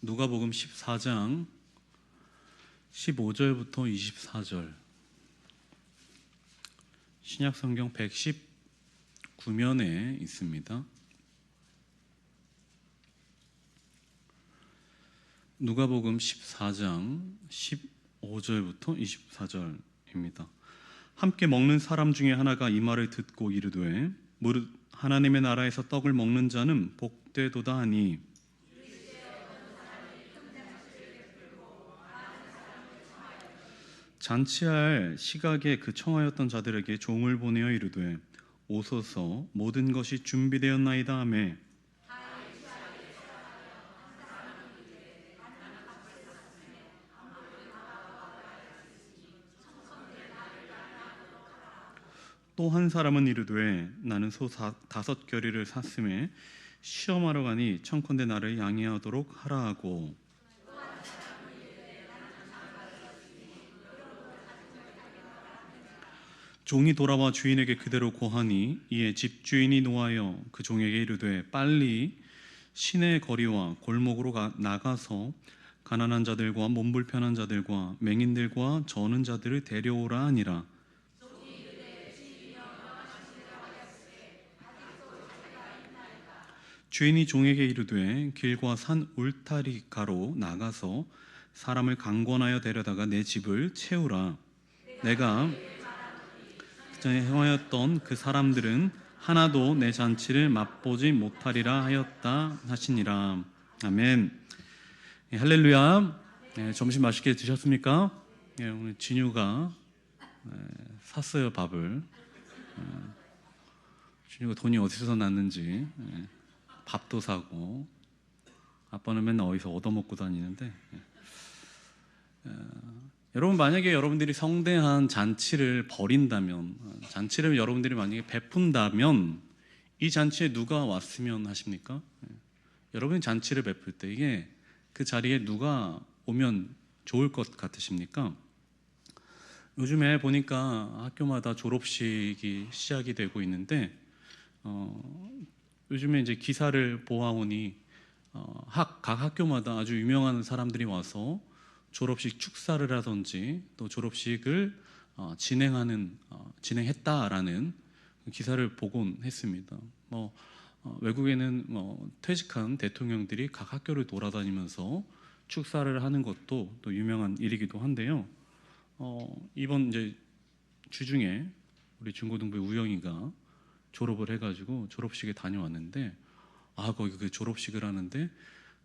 누가복음 14장 15절부터 24절, 신약성경 119면에 있습니다. 누가복음 14장 15절부터 24절입니다. 함께 먹는 사람 중에 하나가 이 말을 듣고 이르되 무릇 하나님의 나라에서 떡을 먹는 자는 복되도다 하니 잔치할 시각에 그 청하였던 자들에게 종을 보내어 이르되 오소서 모든 것이 준비되었나이다 하며 또 한 사람은 이르되 나는 소 5겨리를 샀음에 시험하러 가니 청컨대 나를 양해하도록 하라 하고 종이 돌아와 주인에게 그대로 고하니 이에 집주인이 노하여 그 종에게 이르되 빨리 시내 거리와 골목으로 나가서 가난한 자들과 몸불편한 자들과 맹인들과 저는 자들을 데려오라 하니라. 주인이 종에게 이르되 길과 산 울타리가로 나가서 사람을 강권하여 데려다가 내 집을 채우라. 내가 전에 행하였던 그 사람들은 하나도 내 잔치를 맛보지 못하리라 하였다 하시니라. 아멘. 할렐루야. 점심 맛있게 드셨습니까? 오늘 진유가 샀어요, 밥을. 진유가 돈이 어디서 났는지 밥도 사고, 아빠는 맨날 어디서 얻어먹고 다니는데, 여러분 만약에 여러분들이 성대한 잔치를 벌인다면, 잔치를 여러분들이 만약에 베푼다면 이 잔치에 누가 왔으면 하십니까? 여러분이 잔치를 베풀 때 이게 그 자리에 누가 오면 좋을 것 같으십니까? 요즘에 보니까 학교마다 졸업식이 시작이 되고 있는데 요즘에 이제 기사를 보아오니 각 학교마다 아주 유명한 사람들이 와서 졸업식 축사를 하든지 또 졸업식을 진행했다라는 기사를 보곤 했습니다. 외국에는 퇴직한 대통령들이 각 학교를 돌아다니면서 축사를 하는 것도 또 유명한 일이기도 한데요. 이번 이제 주중에 우리 중고등부 우영이가 졸업을 해가지고 졸업식에 다녀왔는데 거기 그 졸업식을 하는데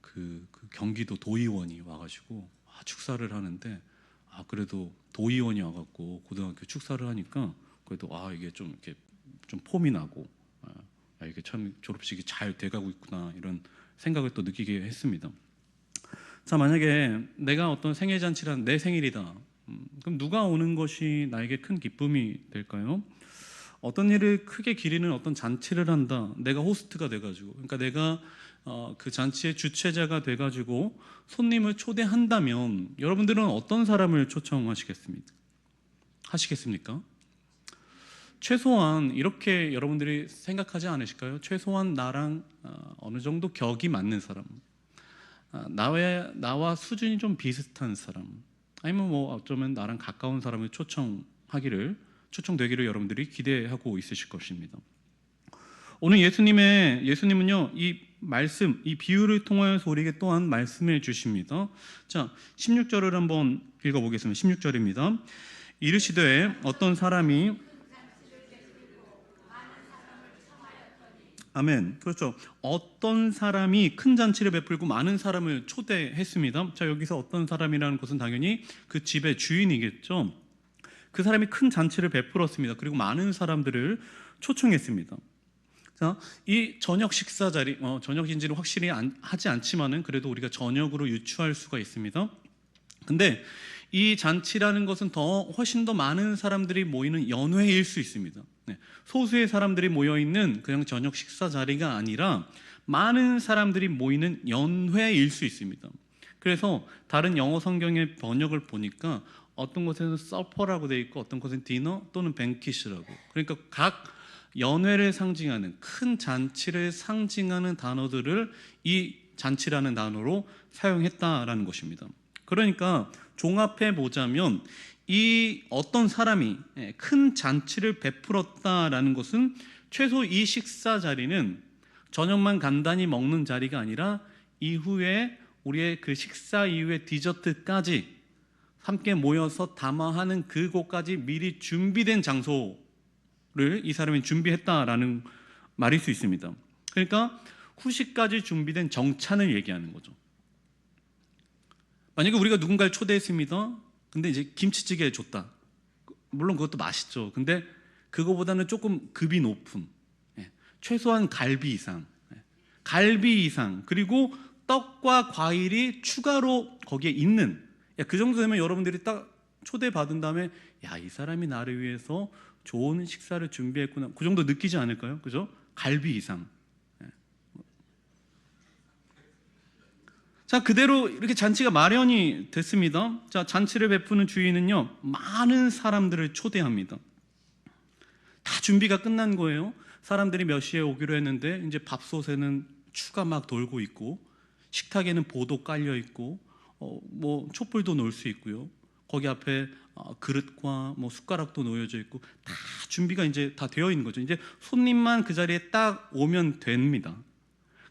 그 경기도 도의원이 와가지고 축사를 하는데 그래도 도의원이 와갖고 고등학교 축사를 하니까 그래도 이게 좀 이렇게 좀 폼이 나고 이게 참 졸업식이 잘 돼가고 있구나 이런 생각을 또 느끼게 했습니다. 자, 만약에 내가 어떤 생일 잔치란 내 생일이다. 그럼 누가 오는 것이 나에게 큰 기쁨이 될까요? 어떤 일을 크게 기리는 어떤 잔치를 한다. 내가 호스트가 돼가지고, 그러니까 내가 그 잔치의 주최자가 돼가지고 손님을 초대한다면 여러분들은 어떤 사람을 초청하시겠습니까? 최소한 이렇게 여러분들이 생각하지 않으실까요? 최소한 나랑 어느 정도 격이 맞는 사람, 나와 수준이 좀 비슷한 사람, 아니면 어쩌면 나랑 가까운 사람을 초청되기를 여러분들이 기대하고 있으실 것입니다. 오늘 예수님은요, 이 말씀, 이 비유를 통하여서 우리에게 또한 말씀해 주십니다. 자, 16절을 한번 읽어보겠습니다. 16절입니다. 이르시되 어떤 사람이 아멘. 그렇죠. 어떤 사람이 큰 잔치를 베풀고 많은 사람을 초대했습니다. 자, 여기서 어떤 사람이라는 것은 당연히 그 집의 주인이겠죠. 그 사람이 큰 잔치를 베풀었습니다. 그리고 많은 사람들을 초청했습니다. 자, 이 저녁 식사 자리, 저녁인지는 확실히 하지 않지만은 그래도 우리가 저녁으로 유추할 수가 있습니다. 근데 이 잔치라는 것은 훨씬 더 많은 사람들이 모이는 연회일 수 있습니다. 소수의 사람들이 모여 있는 그냥 저녁 식사 자리가 아니라 많은 사람들이 모이는 연회일 수 있습니다. 그래서 다른 영어 성경의 번역을 보니까 어떤 곳에는 서퍼라고 되어 있고 어떤 곳은 디너 또는 뱅키시라고. 그러니까 각 연회를 상징하는 큰 잔치를 상징하는 단어들을 이 잔치라는 단어로 사용했다라는 것입니다. 그러니까 종합해 보자면 이 어떤 사람이 큰 잔치를 베풀었다라는 것은 최소 이 식사 자리는 저녁만 간단히 먹는 자리가 아니라 이후에 우리의 그 식사 이후에 디저트까지 함께 모여서 담화하는 그곳까지 미리 준비된 장소를 이 사람이 준비했다라는 말일 수 있습니다. 그러니까 후식까지 준비된 정찬을 얘기하는 거죠. 만약에 우리가 누군가를 초대했습니다. 근데 이제 김치찌개 줬다. 물론 그것도 맛있죠. 근데 그거보다는 조금 급이 높은, 최소한 갈비 이상, 갈비 이상, 그리고 떡과 과일이 추가로 거기에 있는, 그 정도 되면 여러분들이 딱 초대받은 다음에 야, 이 사람이 나를 위해서 좋은 식사를 준비했구나, 그 정도 느끼지 않을까요? 그죠? 갈비 이상. 자, 그대로 이렇게 잔치가 마련이 됐습니다. 자, 잔치를 베푸는 주인은요, 많은 사람들을 초대합니다. 다 준비가 끝난 거예요. 사람들이 몇 시에 오기로 했는데 이제 밥솥에는 추가 막 돌고 있고, 식탁에는 보도 깔려 있고, 뭐 촛불도 놓을 수 있고요. 거기 앞에 그릇과 뭐 숟가락도 놓여져 있고, 다 준비가 이제 다 되어 있는 거죠. 이제 손님만 그 자리에 딱 오면 됩니다.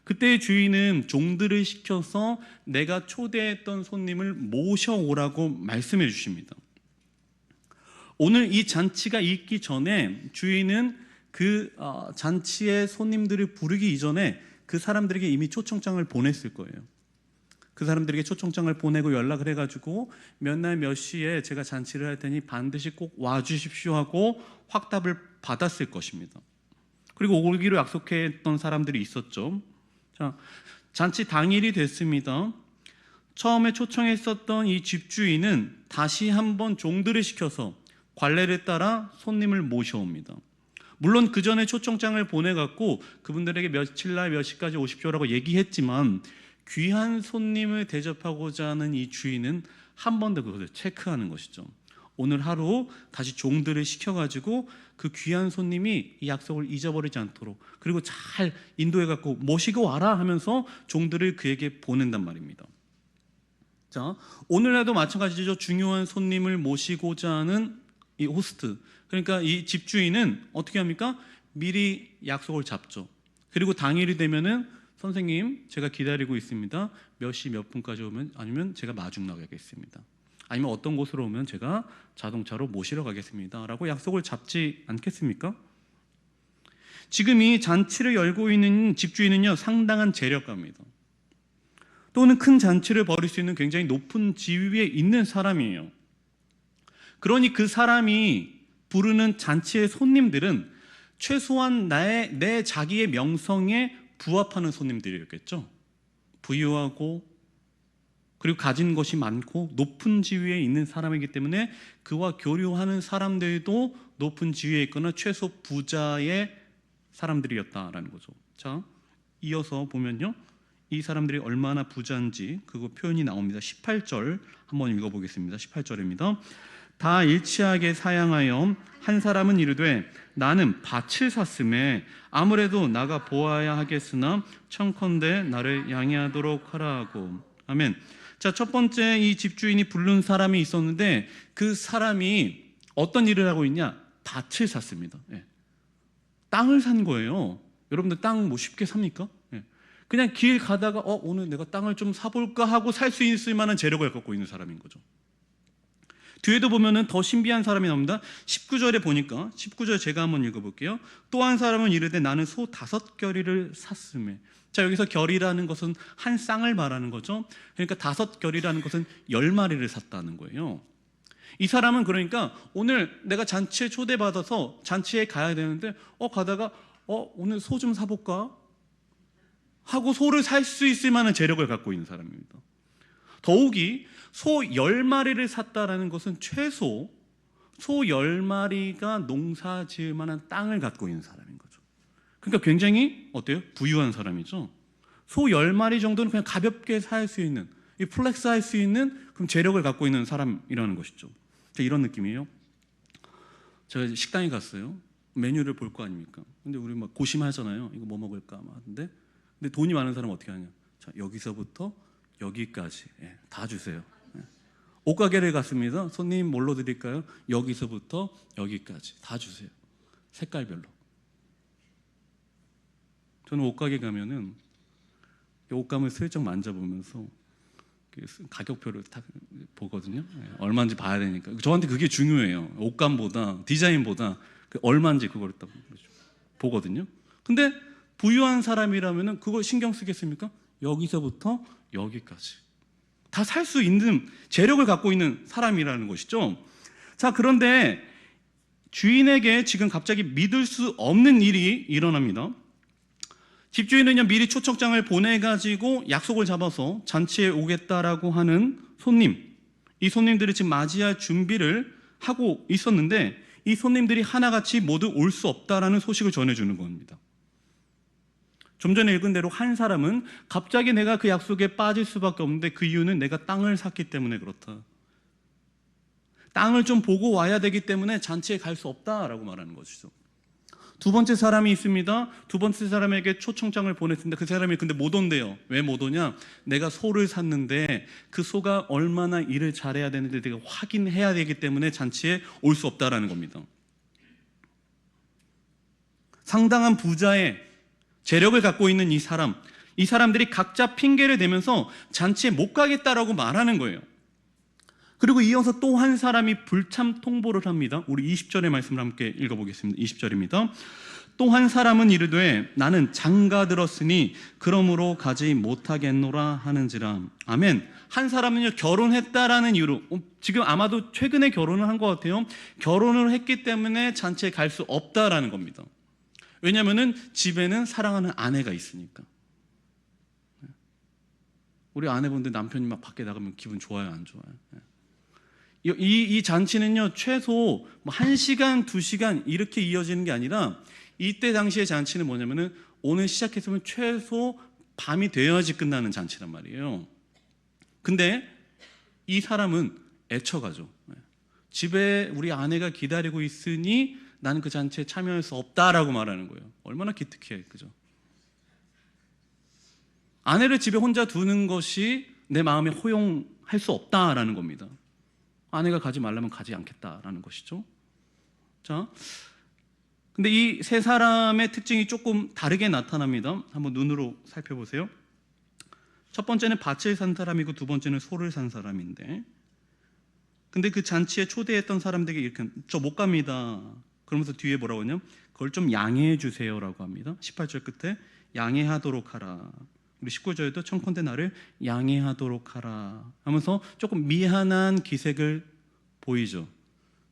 그때 주인은 종들을 시켜서 내가 초대했던 손님을 모셔오라고 말씀해 주십니다. 오늘 이 잔치가 있기 전에 주인은 그 잔치에 손님들을 부르기 이전에 그 사람들에게 이미 초청장을 보냈을 거예요. 그 사람들에게 초청장을 보내고 연락을 해가지고 몇 날 몇 시에 제가 잔치를 할 테니 반드시 꼭 와주십시오 하고 확답을 받았을 것입니다. 그리고 오기로 약속했던 사람들이 있었죠. 자, 잔치 당일이 됐습니다. 처음에 초청했었던 이 집주인은 다시 한번 종들을 시켜서 관례를 따라 손님을 모셔옵니다. 물론 그 전에 초청장을 보내갖고 그분들에게 며칠 날 몇 시까지 오십시오라고 얘기했지만 귀한 손님을 대접하고자 하는 이 주인은 한 번 더 그것을 체크하는 것이죠. 오늘 하루 다시 종들을 시켜가지고 그 귀한 손님이 이 약속을 잊어버리지 않도록, 그리고 잘 인도해갖고 모시고 와라 하면서 종들을 그에게 보낸단 말입니다. 자, 오늘날도 마찬가지죠. 중요한 손님을 모시고자 하는 이 호스트, 그러니까 이 집주인은 어떻게 합니까? 미리 약속을 잡죠. 그리고 당일이 되면은 선생님, 제가 기다리고 있습니다. 몇 시 몇 분까지 오면, 아니면 제가 마중 나가겠습니다. 아니면 어떤 곳으로 오면 제가 자동차로 모시러 가겠습니다 라고 약속을 잡지 않겠습니까? 지금 이 잔치를 열고 있는 집주인은요, 상당한 재력가입니다. 또는 큰 잔치를 벌일 수 있는 굉장히 높은 지위에 있는 사람이에요. 그러니 그 사람이 부르는 잔치의 손님들은 최소한 내 자기의 명성에 부합하는 손님들이었겠죠. 부유하고 그리고 가진 것이 많고 높은 지위에 있는 사람이기 때문에 그와 교류하는 사람들도 높은 지위에 있거나 최소 부자의 사람들이었다라는 거죠. 자, 이어서 보면요, 이 사람들이 얼마나 부자인지 그거 표현이 나옵니다. 18절 한번 읽어보겠습니다. 18절입니다. 다 일치하게 사양하여 한 사람은 이르되 나는 밭을 샀음에 아무래도 나가 보아야 하겠으나 청컨대 나를 양해하도록 하라 하고. 아멘. 자, 첫 번째 이 집주인이 부른 사람이 있었는데 그 사람이 어떤 일을 하고 있냐? 밭을 샀습니다. 땅을 산 거예요. 여러분들 땅 뭐 쉽게 삽니까? 그냥 길 가다가 오늘 내가 땅을 좀 사볼까 하고 살 수 있을 만한 재력을 갖고 있는 사람인 거죠. 뒤에도 보면은 더 신비한 사람이 나옵니다. 19절에 보니까, 19절 제가 한번 읽어볼게요. 또 한 사람은 이르되 나는 소 5겨리를 샀음에. 자, 여기서 결이라는 것은 한 쌍을 말하는 거죠. 그러니까 5겨리라는 것은 10마리를 샀다는 거예요. 이 사람은 그러니까 오늘 내가 잔치에 초대받아서 잔치에 가야 되는데 가다가 오늘 소 좀 사볼까 하고 소를 살 수 있을 만한 재력을 갖고 있는 사람입니다. 더욱이 소 10마리를 샀다라는 것은 최소 소 10마리가 농사 지을 만한 땅을 갖고 있는 사람인 거죠. 그러니까 굉장히 어때요? 부유한 사람이죠. 소 10마리 정도는 그냥 가볍게 살 수 있는, 이 플렉스 할 수 있는 그럼 재력을 갖고 있는 사람이라는 것이죠. 이런 느낌이에요. 제가 식당에 갔어요. 메뉴를 볼 거 아닙니까? 근데 우리 막 고심하잖아요. 이거 뭐 먹을까 막 하는데, 근데 돈이 많은 사람은 어떻게 하냐? 자, 여기서부터 여기까지 다 주세요. 옷가게를 갔습니다. 손님 뭘로 드릴까요? 여기서부터 여기까지 다 주세요. 색깔별로. 저는 옷가게 가면은 옷감을 슬쩍 만져보면서 가격표를 딱 보거든요. 얼마인지 봐야 되니까. 저한테 그게 중요해요. 옷감보다, 디자인보다 얼마인지 그걸 딱 보거든요. 근데 부유한 사람이라면은 그걸 신경 쓰겠습니까? 여기서부터 여기까지 다 살 수 있는 재력을 갖고 있는 사람이라는 것이죠. 자, 그런데 주인에게 지금 갑자기 믿을 수 없는 일이 일어납니다. 집주인은요, 미리 초청장을 보내가지고 약속을 잡아서 잔치에 오겠다라고 하는 손님, 이 손님들이 지금 맞이할 준비를 하고 있었는데 이 손님들이 하나같이 모두 올 수 없다라는 소식을 전해주는 겁니다. 좀 전에 읽은 대로 한 사람은 갑자기 내가 그 약속에 빠질 수밖에 없는데 그 이유는 내가 땅을 샀기 때문에 그렇다. 땅을 좀 보고 와야 되기 때문에 잔치에 갈 수 없다라고 말하는 것이죠. 두 번째 사람이 있습니다. 두 번째 사람에게 초청장을 보냈습니다. 그 사람이 근데 못 온대요. 왜 못 오냐? 내가 소를 샀는데 그 소가 얼마나 일을 잘해야 되는데 내가 확인해야 되기 때문에 잔치에 올 수 없다라는 겁니다. 상당한 부자의 재력을 갖고 있는 이 사람들이 각자 핑계를 대면서 잔치에 못 가겠다라고 말하는 거예요. 그리고 이어서 또 한 사람이 불참 통보를 합니다. 우리 20절의 말씀을 함께 읽어보겠습니다. 20절입니다. 또 한 사람은 이르되 나는 장가 들었으니 그러므로 가지 못하겠노라 하는지라. 아멘. 한 사람은요, 결혼했다라는 이유로, 지금 아마도 최근에 결혼을 한 것 같아요. 결혼을 했기 때문에 잔치에 갈 수 없다라는 겁니다. 왜냐하면 집에는 사랑하는 아내가 있으니까. 우리 아내분들 남편이 막 밖에 나가면 기분 좋아요, 안 좋아요? 이 잔치는요, 최소 1시간, 2시간 이렇게 이어지는 게 아니라 이때 당시의 잔치는 뭐냐면은 오늘 시작했으면 최소 밤이 되어야지 끝나는 잔치란 말이에요. 근데 이 사람은 애처가죠. 집에 우리 아내가 기다리고 있으니 나는 그 잔치에 참여할 수 없다라고 말하는 거예요. 얼마나 기특해, 그죠? 아내를 집에 혼자 두는 것이 내 마음에 허용할 수 없다라는 겁니다. 아내가 가지 말라면 가지 않겠다라는 것이죠. 자, 근데 이 세 사람의 특징이 조금 다르게 나타납니다. 한번 눈으로 살펴보세요. 첫 번째는 밭을 산 사람이고 두 번째는 소를 산 사람인데, 근데 그 잔치에 초대했던 사람들에게 이렇게 저 못 갑니다. 그러면서 뒤에 뭐라고 하냐? 그걸 좀 양해해 주세요라고 합니다. 18절 끝에 양해하도록 하라. 우리 19절에도 청컨대 나를 양해하도록 하라 하면서 조금 미안한 기색을 보이죠.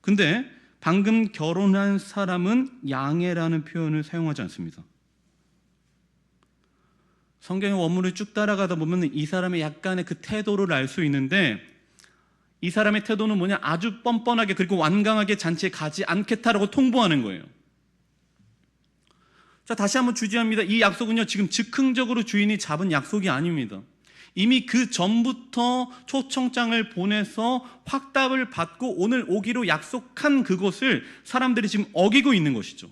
근데 방금 결혼한 사람은 양해라는 표현을 사용하지 않습니다. 성경의 원문을 쭉 따라가다 보면 이 사람의 약간의 그 태도를 알 수 있는데, 이 사람의 태도는 뭐냐? 아주 뻔뻔하게 그리고 완강하게 잔치에 가지 않겠다라고 통보하는 거예요. 자, 다시 한번 주지합니다. 이 약속은요, 지금 즉흥적으로 주인이 잡은 약속이 아닙니다. 이미 그 전부터 초청장을 보내서 확답을 받고 오늘 오기로 약속한 그것을 사람들이 지금 어기고 있는 것이죠.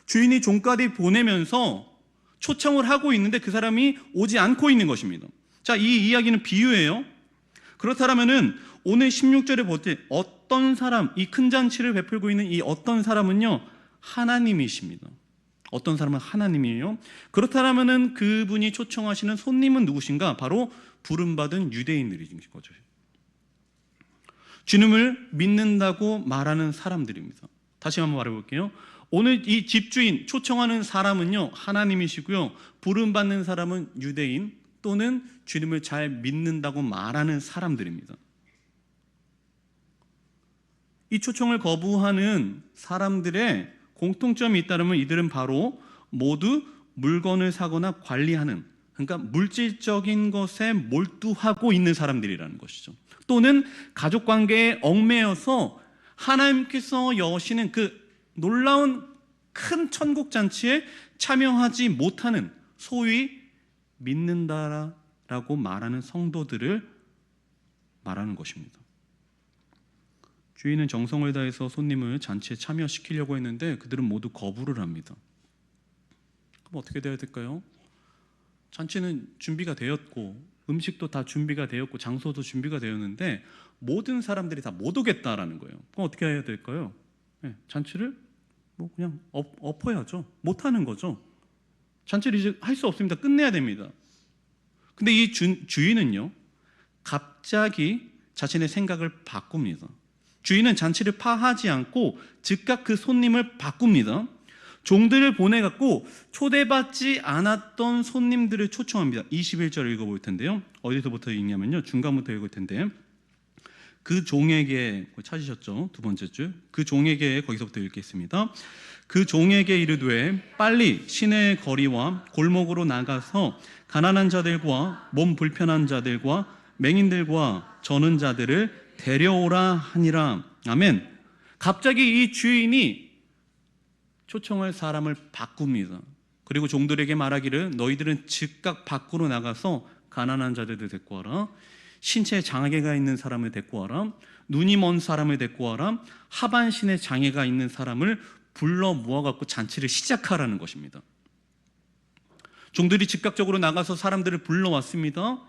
주인이 종까지 보내면서 초청을 하고 있는데 그 사람이 오지 않고 있는 것입니다. 자, 이 이야기는 비유예요. 그렇다면은 오늘 16절에 볼 때 어떤 사람, 이 큰 잔치를 베풀고 있는 이 어떤 사람은요, 하나님이십니다. 어떤 사람은 하나님이에요. 그렇다면은 그분이 초청하시는 손님은 누구신가? 바로 부름받은 유대인들인 거죠. 주님을 믿는다고 말하는 사람들입니다. 다시 한번 말해볼게요. 오늘 이 집주인 초청하는 사람은요, 하나님이시고요, 부름받는 사람은 유대인 또는 주님을 잘 믿는다고 말하는 사람들입니다. 이 초청을 거부하는 사람들의 공통점이 있다면 이들은 바로 모두 물건을 사거나 관리하는, 그러니까 물질적인 것에 몰두하고 있는 사람들이라는 것이죠. 또는 가족관계에 얽매여서 하나님께서 여시는 그 놀라운 큰 천국잔치에 참여하지 못하는, 소위 믿는다라고 말하는 성도들을 말하는 것입니다. 주인은 정성을 다해서 손님을 잔치에 참여시키려고 했는데 그들은 모두 거부를 합니다. 그럼 어떻게 돼야 될까요? 잔치는 준비가 되었고 음식도 다 준비가 되었고 장소도 준비가 되었는데 모든 사람들이 다 못 오겠다라는 거예요. 그럼 어떻게 해야 될까요? 잔치를 그냥 엎어야죠. 못 하는 거죠. 잔치를 이제 할 수 없습니다. 끝내야 됩니다. 근데 이 주인은요, 갑자기 자신의 생각을 바꿉니다. 주인은 잔치를 파하지 않고 즉각 그 손님을 바꿉니다. 종들을 보내갖고 초대받지 않았던 손님들을 초청합니다. 21절 읽어볼 텐데요. 어디서부터 읽냐면요, 중간부터 읽을 텐데, 그 종에게, 찾으셨죠? 두 번째 줄. 그 종에게, 거기서부터 읽겠습니다. 그 종에게 이르되 빨리 시내의 거리와 골목으로 나가서 가난한 자들과 몸 불편한 자들과 맹인들과 저는 자들을 데려오라 하니라. 아멘. 갑자기 이 주인이 초청할 사람을 바꿉니다. 그리고 종들에게 말하기를 너희들은 즉각 밖으로 나가서 가난한 자들을 데리고 와라. 신체에 장애가 있는 사람을 데리고 와라. 눈이 먼 사람을 데리고 와라. 하반신에 장애가 있는 사람을 불러 모아갖고 잔치를 시작하라는 것입니다. 종들이 즉각적으로 나가서 사람들을 불러왔습니다.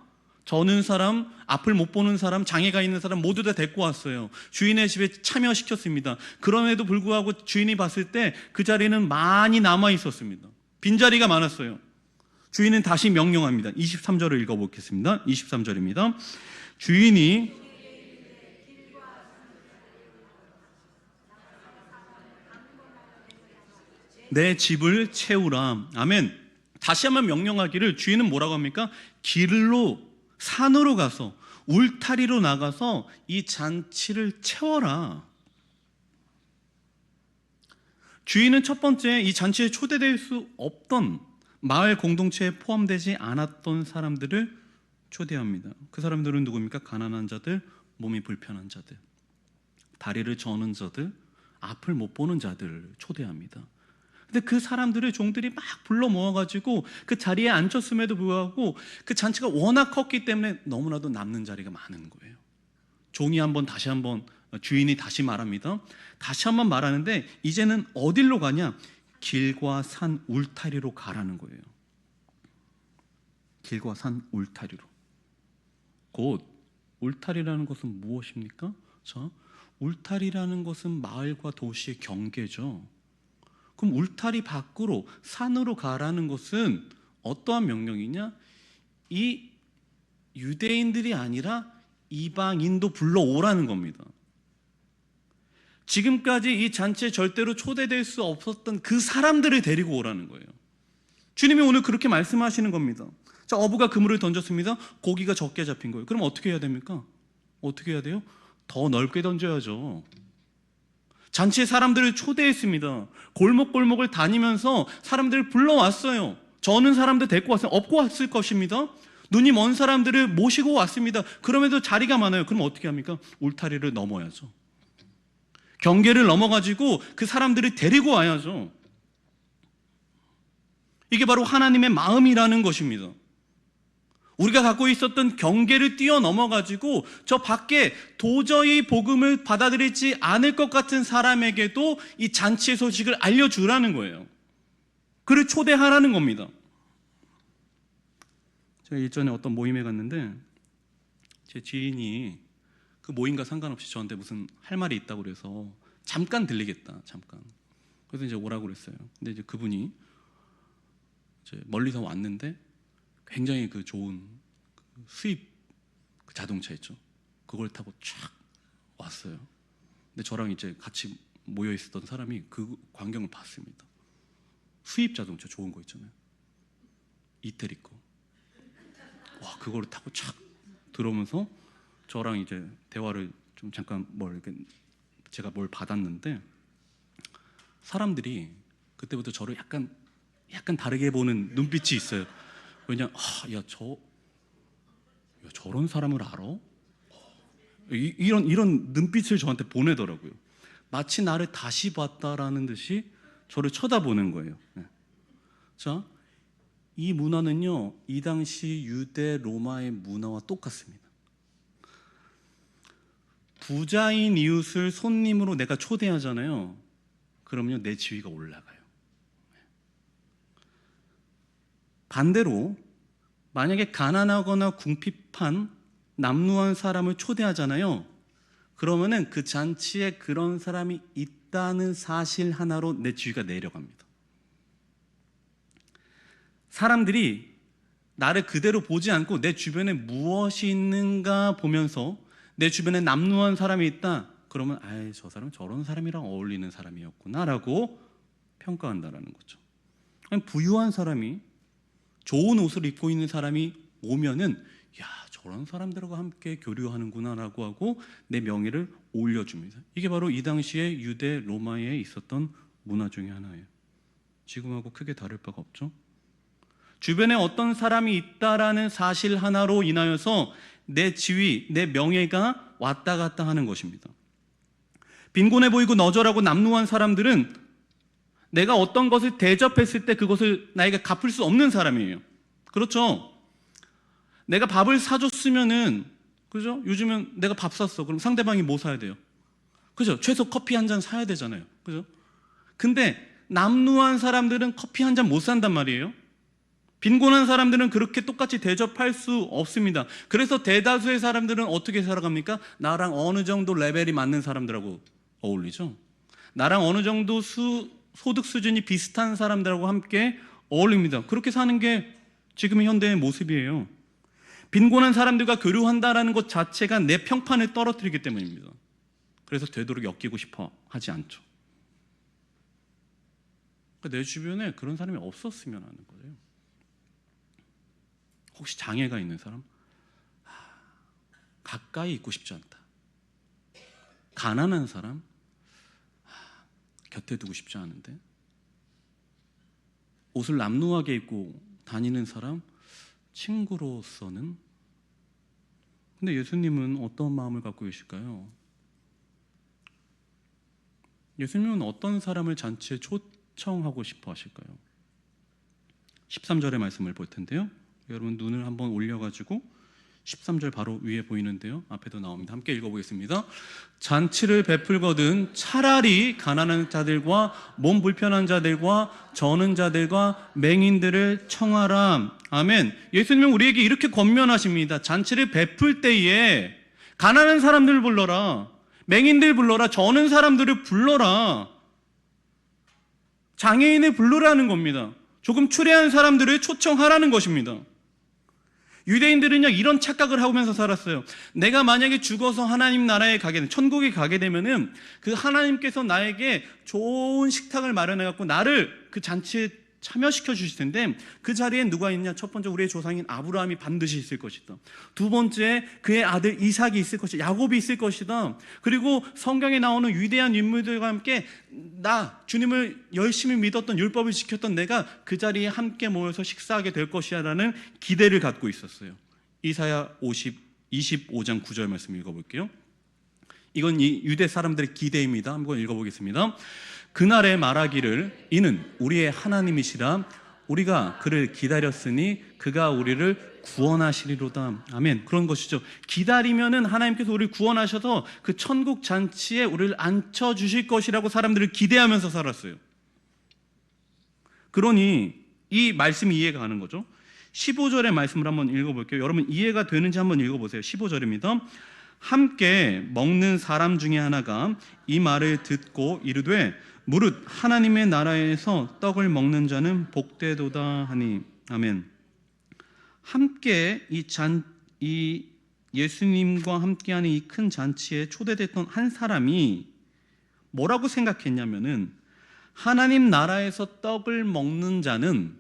저는 사람, 앞을 못 보는 사람, 장애가 있는 사람 모두 다 데리고 왔어요. 주인의 집에 참여시켰습니다. 그럼에도 불구하고 주인이 봤을 때 그 자리는 많이 남아 있었습니다. 빈자리가 많았어요. 주인은 다시 명령합니다. 23절을 읽어보겠습니다. 23절입니다. 주인이 내 집을 채우라. 아멘. 다시 한번 명령하기를, 주인은 뭐라고 합니까? 길로, 산으로 가서, 울타리로 나가서 이 잔치를 채워라. 주인은 첫 번째, 이 잔치에 초대될 수 없던 마을 공동체에 포함되지 않았던 사람들을 초대합니다. 그 사람들은 누구입니까? 가난한 자들, 몸이 불편한 자들, 다리를 저는 자들, 앞을 못 보는 자들을 초대합니다. 근데 그 사람들을 종들이 막 불러 모아가지고 그 자리에 앉혔음에도 불구하고 그 잔치가 워낙 컸기 때문에 너무나도 남는 자리가 많은 거예요. 종이 다시 한번 주인이 다시 말합니다. 다시 한번 말하는데 이제는 어디로 가냐? 길과 산 울타리로 가라는 거예요. 길과 산 울타리로. 곧 울타리라는 것은 무엇입니까? 자, 울타리라는 것은 마을과 도시의 경계죠. 그럼 울타리 밖으로, 산으로 가라는 것은 어떠한 명령이냐? 이 유대인들이 아니라 이방인도 불러오라는 겁니다. 지금까지 이 잔치에 절대로 초대될 수 없었던 그 사람들을 데리고 오라는 거예요. 주님이 오늘 그렇게 말씀하시는 겁니다. 자, 어부가 그물을 던졌습니다. 고기가 적게 잡힌 거예요. 그럼 어떻게 해야 됩니까? 어떻게 해야 돼요? 더 넓게 던져야죠. 잔치에 사람들을 초대했습니다. 골목골목을 다니면서 사람들을 불러왔어요. 저는 사람들 데리고 왔어요. 업고 왔을 것입니다. 눈이 먼 사람들을 모시고 왔습니다. 그럼에도 자리가 많아요. 그럼 어떻게 합니까? 울타리를 넘어야죠. 경계를 넘어가지고 그 사람들을 데리고 와야죠. 이게 바로 하나님의 마음이라는 것입니다. 우리가 갖고 있었던 경계를 뛰어넘어가지고 저 밖에 도저히 복음을 받아들이지 않을 것 같은 사람에게도 이 잔치의 소식을 알려주라는 거예요. 그를 초대하라는 겁니다. 제가 일전에 어떤 모임에 갔는데 제 지인이 그 모임과 상관없이 저한테 무슨 할 말이 있다고 그래서 잠깐 들리겠다, 잠깐. 그래서 이제 오라고 그랬어요. 근데 이제 그분이 이제 멀리서 왔는데 굉장히 그 좋은 수입 그 자동차 있죠. 그걸 타고 쫙 왔어요. 근데 저랑 이제 같이 모여 있었던 사람이 그 광경을 봤습니다. 수입 자동차 좋은 거 있잖아요. 이태리 거. 와, 그거를 타고 쫙 들어오면서 저랑 이제 대화를 좀 잠깐 제가 뭘 받았는데 사람들이 그때부터 저를 약간 다르게 보는 눈빛이 있어요. 왜냐, 저런 사람을 알아? 이런 눈빛을 저한테 보내더라고요. 마치 나를 다시 봤다라는 듯이 저를 쳐다보는 거예요. 자, 이 문화는요, 이 당시 유대 로마의 문화와 똑같습니다. 부자인 이웃을 손님으로 내가 초대하잖아요. 그러면요, 내 지위가 올라가요. 반대로 만약에 가난하거나 궁핍한 남루한 사람을 초대하잖아요. 그러면은 그 잔치에 그런 사람이 있다는 사실 하나로 내 지위가 내려갑니다. 사람들이 나를 그대로 보지 않고 내 주변에 무엇이 있는가 보면서 내 주변에 남루한 사람이 있다. 그러면 저 사람은 저런 사람이랑 어울리는 사람이었구나 라고 평가한다라는 거죠. 부유한 사람이, 좋은 옷을 입고 있는 사람이 오면은 저런 사람들하고 함께 교류하는구나 라고 하고 내 명예를 올려줍니다. 이게 바로 이 당시에 유대 로마에 있었던 문화 중에 하나예요. 지금하고 크게 다를 바가 없죠. 주변에 어떤 사람이 있다라는 사실 하나로 인하여서 내 지위, 내 명예가 왔다 갔다 하는 것입니다. 빈곤해 보이고 너절하고 남루한 사람들은 내가 어떤 것을 대접했을 때 그것을 나에게 갚을 수 없는 사람이에요. 그렇죠? 내가 밥을 사줬으면은, 그죠? 요즘은 내가 밥 샀어. 그럼 상대방이 뭐 사야 돼요? 그죠? 최소 커피 한 잔 사야 되잖아요. 그죠? 근데 남루한 사람들은 커피 한 잔 못 산단 말이에요. 빈곤한 사람들은 그렇게 똑같이 대접할 수 없습니다. 그래서 대다수의 사람들은 어떻게 살아갑니까? 나랑 어느 정도 레벨이 맞는 사람들하고 어울리죠. 나랑 어느 정도 소득 수준이 비슷한 사람들하고 함께 어울립니다. 그렇게 사는 게 지금의 현대의 모습이에요. 빈곤한 사람들과 교류한다는 것 자체가 내 평판을 떨어뜨리기 때문입니다. 그래서 되도록 엮이고 싶어 하지 않죠. 내 주변에 그런 사람이 없었으면 하는 거예요. 혹시 장애가 있는 사람? 가까이 있고 싶지 않다. 가난한 사람? 곁에 두고 싶지 않은데. 옷을 남루하게 입고 다니는 사람? 친구로서는. 근데 예수님은 어떤 마음을 갖고 계실까요? 예수님은 어떤 사람을 잔치에 초청하고 싶어 하실까요? 13절의 말씀을 볼 텐데요. 여러분 눈을 한번 올려가지고 13절 바로 위에 보이는데요. 앞에도 나옵니다. 함께 읽어보겠습니다. 잔치를 베풀거든 차라리 가난한 자들과 몸 불편한 자들과 저는 자들과 맹인들을 청하라. 아멘. 예수님은 우리에게 이렇게 권면하십니다. 잔치를 베풀 때에 가난한 사람들을 불러라. 맹인들 불러라. 저는 사람들을 불러라. 장애인을 부르라는 겁니다. 조금 추레한 사람들을 초청하라는 것입니다. 유대인들은요 이런 착각을 하면서 살았어요. 내가 만약에 죽어서 하나님 나라에 가게 되면, 천국에 가게 되면은 그 하나님께서 나에게 좋은 식탁을 마련해 갖고 나를 그 잔치에 참여시켜 주실 텐데 그 자리에 누가 있냐? 첫 번째 우리의 조상인 아브라함이 반드시 있을 것이다. 두 번째 그의 아들 이삭이 있을 것이다. 야곱이 있을 것이다. 그리고 성경에 나오는 위대한 인물들과 함께 나 주님을 열심히 믿었던, 율법을 지켰던 내가 그 자리에 함께 모여서 식사하게 될 것이야 라는 기대를 갖고 있었어요. 이사야 25장 9절 말씀 읽어볼게요. 이건 이 유대 사람들의 기대입니다. 한번 읽어보겠습니다. 그날에 말하기를 이는 우리의 하나님이시라. 우리가 그를 기다렸으니 그가 우리를 구원하시리로다. 아멘. 그런 것이죠. 기다리면은 하나님께서 우리를 구원하셔서 그 천국 잔치에 우리를 앉혀주실 것이라고 사람들을 기대하면서 살았어요. 그러니 이 말씀이 이해가 가는 거죠. 15절의 말씀을 한번 읽어볼게요. 여러분 이해가 되는지 한번 읽어보세요. 15절입니다. 함께 먹는 사람 중에 하나가 이 말을 듣고 이르되 무릇 하나님의 나라에서 떡을 먹는 자는 복되도다 하니. 아멘. 함께 이 예수님과 함께하는 이 큰 잔치에 초대됐던 한 사람이 뭐라고 생각했냐면은 하나님 나라에서 떡을 먹는 자는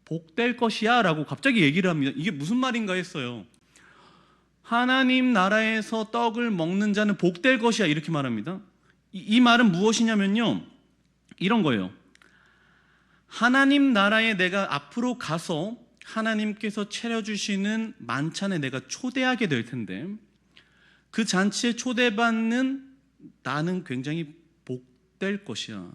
복될 것이야 라고 갑자기 얘기를 합니다. 이게 무슨 말인가 했어요. 하나님 나라에서 떡을 먹는 자는 복될 것이야 이렇게 말합니다. 이 말은 무엇이냐면요 이런 거예요. 하나님 나라에 내가 앞으로 가서 하나님께서 차려주시는 만찬에 내가 초대하게 될 텐데 그 잔치에 초대받는 나는 굉장히 복될 것이야.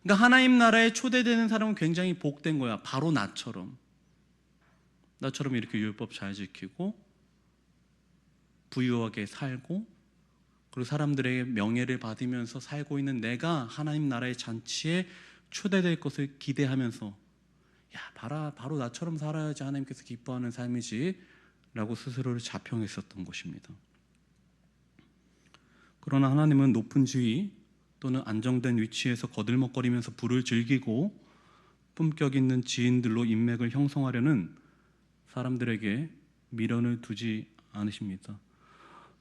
그러니까 하나님 나라에 초대되는 사람은 굉장히 복된 거야. 바로 나처럼 이렇게 율법 잘 지키고 부유하게 살고 그리고 사람들에게 명예를 받으면서 살고 있는 내가 하나님 나라의 잔치에 초대될 것을 기대하면서 야, 봐라, 바로 나처럼 살아야지 하나님께서 기뻐하는 삶이지 라고 스스로를 자평했었던 것입니다. 그러나 하나님은 높은 지위 또는 안정된 위치에서 거들먹거리면서 부를 즐기고 품격 있는 지인들로 인맥을 형성하려는 사람들에게 미련을 두지 않으십니다.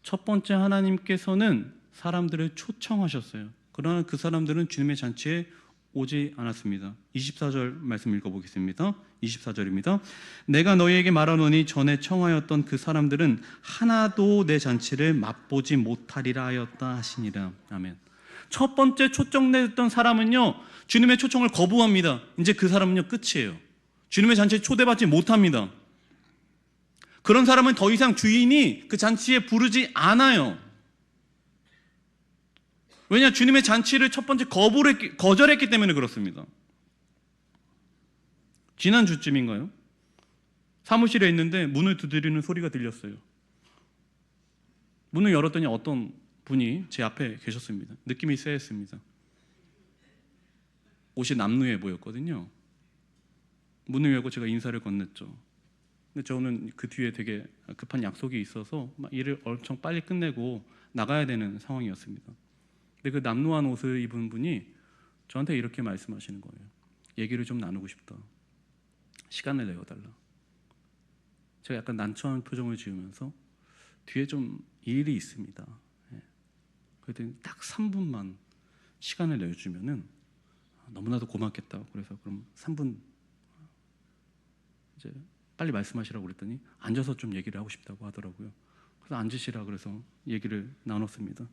첫 번째, 하나님께서는 사람들을 초청하셨어요. 그러나 그 사람들은 주님의 잔치에 오지 않았습니다. 24절 말씀 읽어보겠습니다. 24절입니다. 내가 너희에게 말하노니 전에 청하였던 그 사람들은 하나도 내 잔치를 맛보지 못하리라 하였다 하시니라. 아멘. 첫 번째 초청됐던 사람은요, 주님의 초청을 거부합니다. 이제 그 사람은요, 끝이에요. 주님의 잔치에 초대받지 못합니다. 그런 사람은 더 이상 주인이 그 잔치에 부르지 않아요. 왜냐? 주님의 잔치를 첫 번째 거절했기 때문에 그렇습니다. 지난주쯤인가요? 사무실에 있는데 문을 두드리는 소리가 들렸어요. 문을 열었더니 어떤 분이 제 앞에 계셨습니다. 느낌이 쎄했습니다. 옷이 남루해 보였거든요. 문을 열고 제가 인사를 건넸죠. 근데 저는 그 뒤에 되게 급한 약속이 있어서 막 일을 엄청 빨리 끝내고 나가야 되는 상황이었습니다. 근데 그 남루한 옷을 입은 분이 저한테 이렇게 말씀하시는 거예요. 얘기를 좀 나누고 싶다. 시간을 내어달라. 제가 약간 난처한 표정을 지으면서 뒤에 좀 일이 있습니다. 그랬더니 딱 3분만 시간을 내주면은 너무나도 고맙겠다. 그래서 그럼 3분 이제 빨리 말씀하시라고 그랬더니 앉아서 좀 얘기를 하고 싶다고 하더라고요. 그래서 앉으시라 그래서 얘기를 나눴습니다.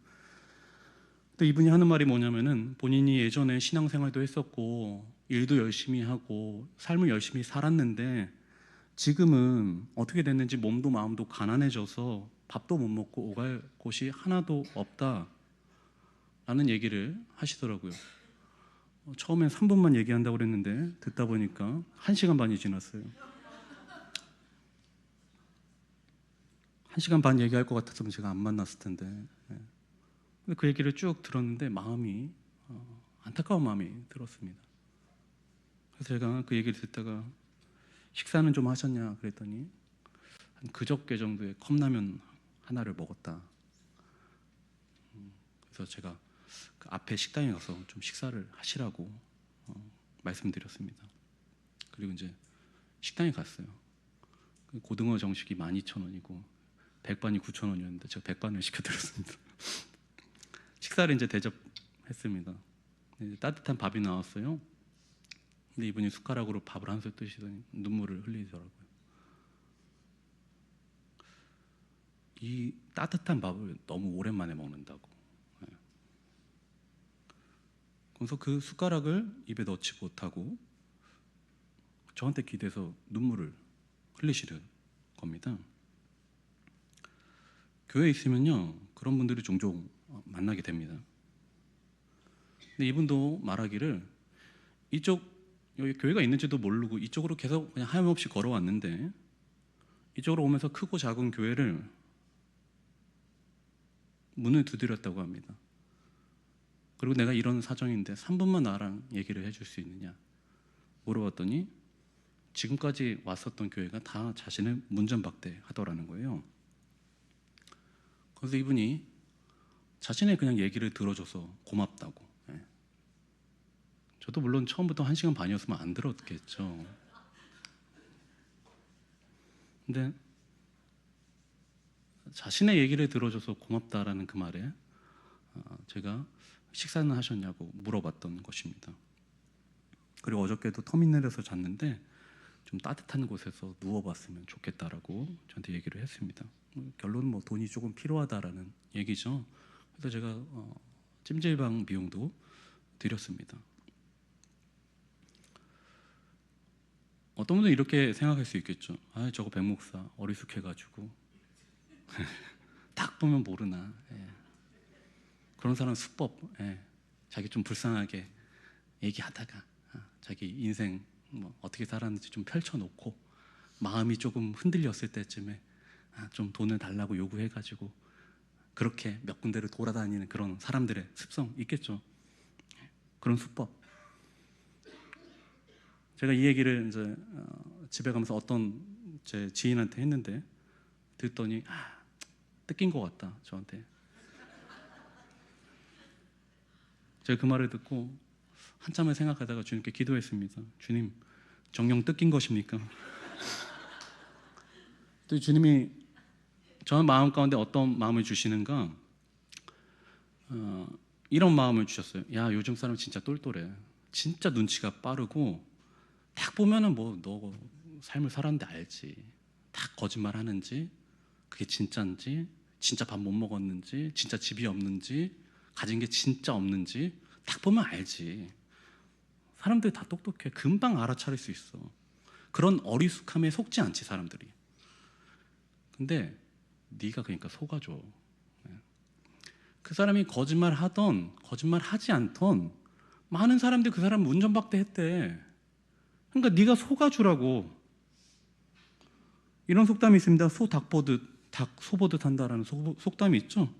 근데 이분이 하는 말이 뭐냐면은 본인이 예전에 신앙생활도 했었고 일도 열심히 하고 삶을 열심히 살았는데 지금은 어떻게 됐는지 몸도 마음도 가난해져서 밥도 못 먹고 오갈 곳이 하나도 없다라는 얘기를 하시더라고요. 처음엔 3분만 얘기한다고 그랬는데 듣다 보니까 1시간 반이 지났어요. 1시간 반 얘기할 것 같았으면 제가 안 만났을 텐데. 근데 그 얘기를 쭉 들었는데 마음이 안타까운 마음이 들었습니다. 그래서 제가 그 얘기를 듣다가 식사는 좀 하셨냐 그랬더니 한 그저께 정도의 컵라면 하나를 먹었다. 그래서 제가 그 앞에 식당에 가서 좀 식사를 하시라고 말씀드렸습니다. 그리고 이제 식당에 갔어요. 고등어 정식이 12,000원이고 백반이 9,000원이었는데 제가 백반을 시켜드렸습니다. 식사를 이제 대접했습니다. 이제 따뜻한 밥이 나왔어요. 근데 이분이 숟가락으로 밥을 한 술 뜨시더니 눈물을 흘리더라고요. 이 따뜻한 밥을 너무 오랜만에 먹는다고. 그래서 그 숟가락을 입에 넣지 못하고 저한테 기대서 눈물을 흘리시는 겁니다. 교회에 있으면요 그런 분들이 종종 만나게 됩니다. 근데 이분도 말하기를 여기 교회가 있는지도 모르고 이쪽으로 계속 그냥 하염없이 걸어왔는데 이쪽으로 오면서 크고 작은 교회를 문을 두드렸다고 합니다. 그리고 내가 이런 사정인데 3분만 나랑 얘기를 해줄 수 있느냐 물어봤더니 지금까지 왔었던 교회가 다 자신을 문전박대 하더라는 거예요. 그래서 이분이 자신의 그냥 얘기를 들어줘서 고맙다고. 저도 물론 처음부터 1시간 반이었으면 안 들었겠죠. 근데 자신의 얘기를 들어줘서 고맙다라는 그 말에 제가 식사는 하셨냐고 물어봤던 것입니다. 그리고 어저께도 터미널에서 잤는데 좀 따뜻한 곳에서 누워봤으면 좋겠다라고 저한테 얘기를 했습니다. 결론은 뭐 돈이 조금 필요하다라는 얘기죠. 그래서 제가 찜질방 비용도 드렸습니다. 어떤 분들은 이렇게 생각할 수 있겠죠. 아, 저거 백 목사 어리숙해가지고 딱 보면 모르나. 그런 사람 수법. 자기 좀 불쌍하게 얘기하다가 자기 인생 뭐 어떻게 살았는지 좀 펼쳐놓고 마음이 조금 흔들렸을 때쯤에 좀 돈을 달라고 요구해가지고 그렇게 몇 군데를 돌아다니는 그런 사람들의 습성 있겠죠. 그런 수법. 제가 이 얘기를 이제 집에 가면서 어떤 제 지인한테 했는데 듣더니 뜯긴 것 같다 저한테. 제가 그 말을 듣고 한참을 생각하다가 주님께 기도했습니다. 주님, 정령 뜯긴 것입니까? 또 주님이 저의 마음 가운데 어떤 마음을 주시는가? 이런 마음을 주셨어요. 야, 요즘 사람 진짜 똘똘해. 진짜 눈치가 빠르고 딱 보면은 뭐 너 삶을 살았는데 알지. 다 거짓말 하는지, 그게 진짜인지, 진짜 밥 못 먹었는지, 진짜 집이 없는지, 가진 게 진짜 없는지 딱 보면 알지. 사람들이 다 똑똑해. 금방 알아차릴 수 있어. 그런 어리숙함에 속지 않지 사람들이. 근데 네가 그러니까 속아줘. 그 사람이 거짓말 하던 거짓말 하지 않던 많은 사람들이 그 사람 운전박대 했대. 그러니까 네가 속아주라고. 이런 속담이 있습니다. 소 닭 보듯 닭 소 보듯 한다라는 속담이 있죠.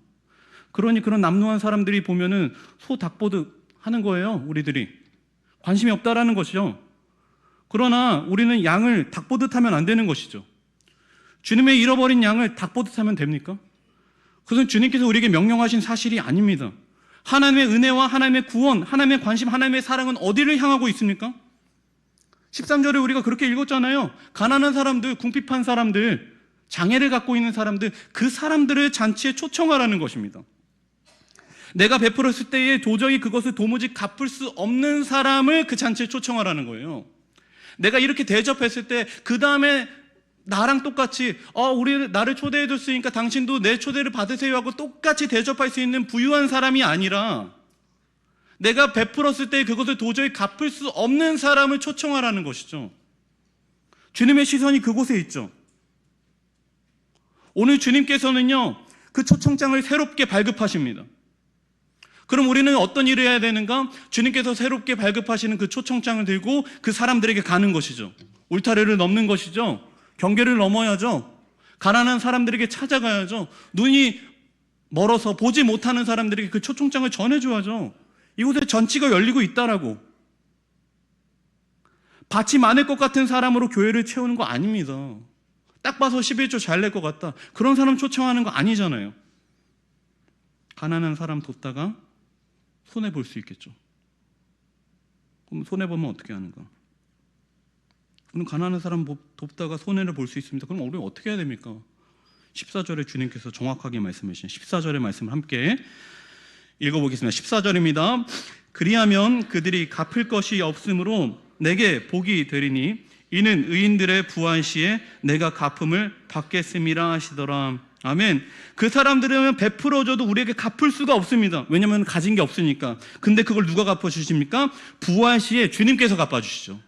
그러니 그런 남루한 사람들이 보면은 소 닭 보듯 하는 거예요. 우리들이 관심이 없다라는 것이죠. 그러나 우리는 양을 닭 보듯 하면 안 되는 것이죠. 주님의 잃어버린 양을 닭 보듯 하면 됩니까? 그것은 주님께서 우리에게 명령하신 사실이 아닙니다. 하나님의 은혜와 하나님의 구원, 하나님의 관심, 하나님의 사랑은 어디를 향하고 있습니까? 13절에 우리가 그렇게 읽었잖아요. 가난한 사람들, 궁핍한 사람들, 장애를 갖고 있는 사람들, 그 사람들을 잔치에 초청하라는 것입니다. 내가 베풀었을 때에 도저히 그것을 도무지 갚을 수 없는 사람을 그 잔치에 초청하라는 거예요. 내가 이렇게 대접했을 때 그 다음에 나랑 똑같이 우리 나를 초대해 줬으니까 당신도 내 초대를 받으세요 하고 똑같이 대접할 수 있는 부유한 사람이 아니라 내가 베풀었을 때 그것을 도저히 갚을 수 없는 사람을 초청하라는 것이죠. 주님의 시선이 그곳에 있죠. 오늘 주님께서는요, 그 초청장을 새롭게 발급하십니다. 그럼 우리는 어떤 일을 해야 되는가? 주님께서 새롭게 발급하시는 그 초청장을 들고 그 사람들에게 가는 것이죠. 울타리를 넘는 것이죠. 경계를 넘어야죠. 가난한 사람들에게 찾아가야죠. 눈이 멀어서 보지 못하는 사람들에게 그 초청장을 전해줘야죠. 이곳에 전치가 열리고 있다라고. 밭이 많을 것 같은 사람으로 교회를 채우는 거 아닙니다. 딱 봐서 11조 잘 낼 것 같다. 그런 사람 초청하는 거 아니잖아요. 가난한 사람 돕다가 손해볼 수 있겠죠. 그럼 손해보면 어떻게 하는가? 그럼 가난한 사람 돕다가 손해를 볼 수 있습니다. 그럼 우리 어떻게 해야 됩니까? 14절에 주님께서 정확하게 말씀해 주신 14절의 말씀을 함께 읽어보겠습니다. 14절입니다. 그리하면 그들이 갚을 것이 없으므로 내게 복이 되리니 이는 의인들의 부활 시에 내가 갚음을 받겠음이라 하시더라. 아멘. 그 사람들은 베풀어줘도 우리에게 갚을 수가 없습니다. 왜냐하면 가진 게 없으니까. 근데 그걸 누가 갚아주십니까? 부활 시에 주님께서 갚아주시죠.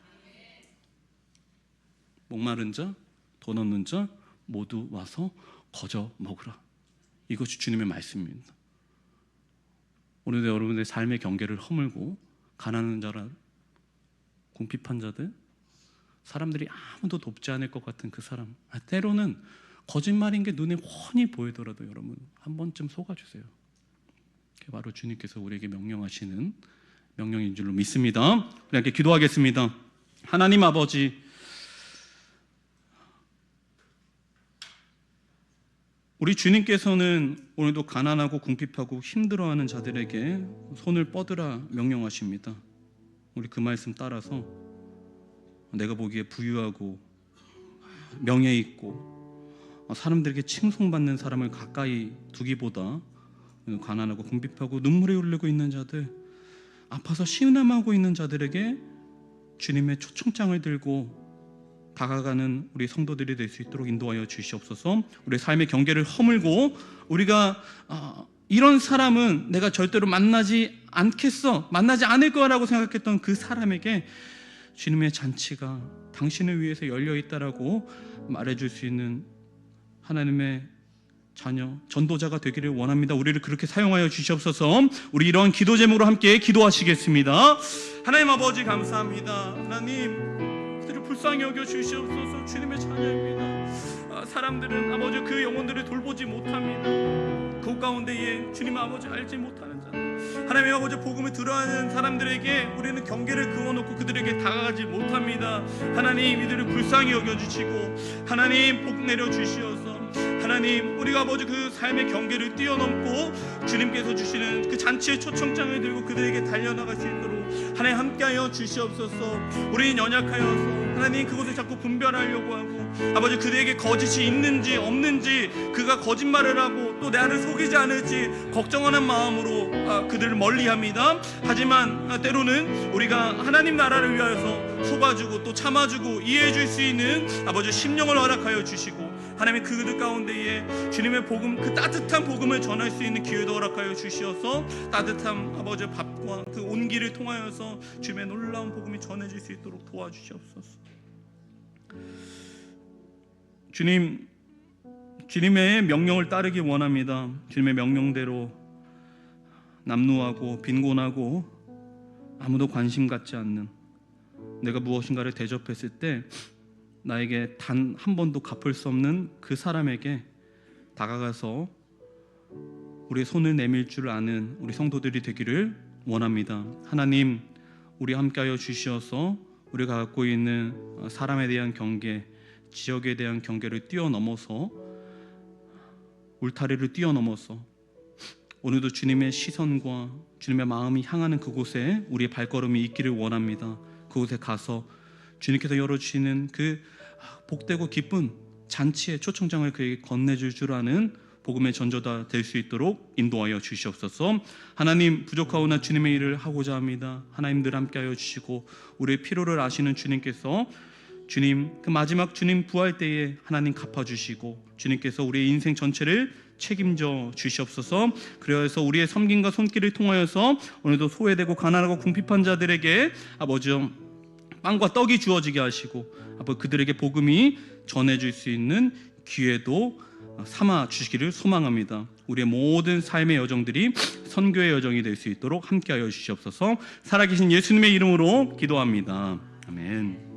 목마른 자, 돈 없는 자 모두 와서 거저 먹으라. 이것이 주님의 말씀입니다. 오늘도 여러분의 삶의 경계를 허물고 가난한 자라, 궁핍한 자들, 사람들이 아무도 돕지 않을 것 같은 그 사람, 때로는 거짓말인 게 눈에 훤히 보이더라도 여러분 한 번쯤 속아주세요. 그게 바로 주님께서 우리에게 명령하시는 명령인 줄로 믿습니다. 우리 함께 기도하겠습니다. 하나님 아버지, 우리 주님께서는 오늘도 가난하고 궁핍하고 힘들어하는 자들에게 손을 뻗으라 명령하십니다. 우리 그 말씀 따라서 내가 보기에 부유하고 명예 있고 사람들에게 칭송받는 사람을 가까이 두기보다 가난하고 궁핍하고 눈물이 흐르고 있는 자들, 아파서 시름하고 있는 자들에게 주님의 초청장을 들고 다가가는 우리 성도들이 될 수 있도록 인도하여 주시옵소서. 우리 삶의 경계를 허물고 우리가 이런 사람은 내가 절대로 만나지 않겠어, 만나지 않을 거라고 생각했던 그 사람에게 주님의 잔치가 당신을 위해서 열려있다라고 말해줄 수 있는 하나님의 자녀, 전도자가 되기를 원합니다. 우리를 그렇게 사용하여 주시옵소서. 우리 이러한 기도 제목으로 함께 기도하시겠습니다. 하나님 아버지 감사합니다. 하나님 불쌍히 여겨 주시옵소서. 주님의 자녀입니다. 사람들은 아버지 그 영혼들을 돌보지 못합니다. 그 가운데에 주님 아버지 알지 못하는 자들, 하나님 아버지 복음을 들어하는 사람들에게 우리는 경계를 그어놓고 그들에게 다가가지 못합니다. 하나님 이들을 불쌍히 여겨주시고 하나님 복 내려주시어서 하나님 우리가 아버지 그 삶의 경계를 뛰어넘고 주님께서 주시는 그 잔치의 초청장을 들고 그들에게 달려나갈 수 있도록 하나님 함께하여 주시옵소서. 우리는 연약하여서 하나님 그것을 자꾸 분별하려고 하고 아버지 그들에게 거짓이 있는지 없는지 그가 거짓말을 하고 또 나를 속이지 않을지 걱정하는 마음으로 그들을 멀리합니다. 하지만 때로는 우리가 하나님 나라를 위하여서 속아주고 또 참아주고 이해해줄 수 있는 아버지 심령을 허락하여 주시고 하나님의 그들 가운데에 주님의 복음 그 따뜻한 복음을 전할 수 있는 기회도 허락하여 주시어서 따뜻한 아버지 밥과 그 온기를 통하여서 주님의 놀라운 복음이 전해질 수 있도록 도와주시옵소서. 주님의 명령을 따르기 원합니다. 주님의 명령대로 남루하고 빈곤하고 아무도 관심 갖지 않는 내가 무엇인가를 대접했을 때 나에게 단 한 번도 갚을 수 없는 그 사람에게 다가가서 우리의 손을 내밀 줄 아는 우리 성도들이 되기를 원합니다. 하나님 우리 함께하여 주시어서 우리가 갖고 있는 사람에 대한 경계, 지역에 대한 경계를 뛰어넘어서 울타리를 뛰어넘어서 오늘도 주님의 시선과 주님의 마음이 향하는 그곳에 우리의 발걸음이 있기를 원합니다. 그곳에 가서 주님께서 열어주시는 그 복되고 기쁜 잔치의 초청장을 그에게 건네줄 줄 아는 복음의 전조다 될 수 있도록 인도하여 주시옵소서. 하나님 부족하오나 주님의 일을 하고자 합니다. 하나님 늘 함께하여 주시고 우리의 필요를 아시는 주님께서 주님 그 마지막 주님 부활 때에 하나님 갚아주시고 주님께서 우리의 인생 전체를 책임져 주시옵소서. 그래서 우리의 섬김과 손길을 통하여서 오늘도 소외되고 가난하고 궁핍한 자들에게 아버지 빵과 떡이 주어지게 하시고 아버지 그들에게 복음이 전해질 수 있는 기회도 삼아 주시기를 소망합니다. 우리의 모든 삶의 여정들이 선교의 여정이 될 수 있도록 함께하여 주시옵소서. 살아계신 예수님의 이름으로 기도합니다. 아멘.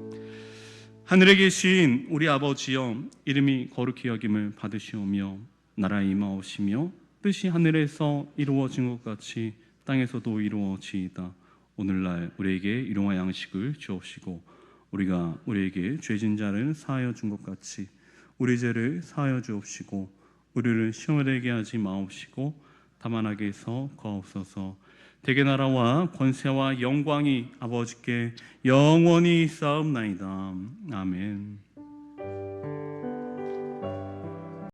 하늘에 계신 우리 아버지여 이름이 거룩히 여김을 받으시오며 나라에 임하오시며 뜻이 하늘에서 이루어진 것 같이 땅에서도 이루어지이다. 오늘날 우리에게 일용할 양식을 주옵시고 우리가 우리에게 죄진 자를 사하여 준 것 같이 우리 죄를 사하여 주옵시고 우리를 시험에 들게 하지 마옵시고 다만 악에서 거하옵소서. 대개 나라와 권세와 영광이 아버지께 영원히 쌓옵나이다. 아멘.